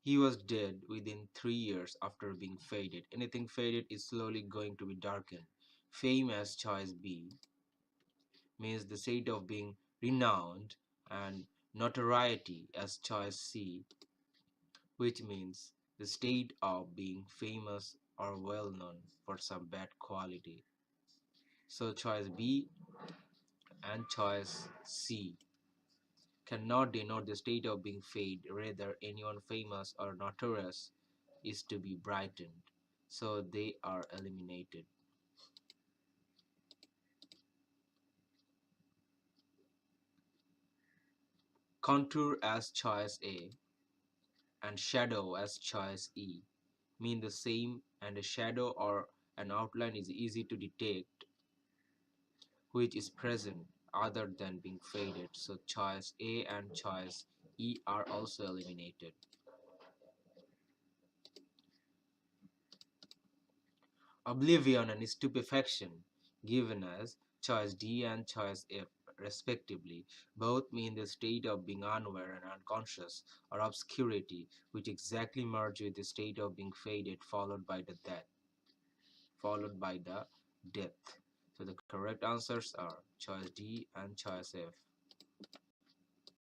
He was dead within 3 years after being faded. Anything faded is slowly going to be darkened. Fame as choice B means the state of being renowned, and notoriety as choice C, which means the state of being famous or well known for some bad quality. So choice B and choice C cannot denote the state of being fade, rather anyone famous or notorious is to be brightened. So they are eliminated. Contour as choice A and shadow as choice E mean the same, and a shadow or an outline is easy to detect which is present other than being faded. So choice A and choice E are also eliminated. Oblivion and stupefaction, given as choice D and choice F respectively, both mean the state of being unaware and unconscious, or obscurity, which exactly merge with the state of being faded followed by the death. So the correct answers are choice D and choice F.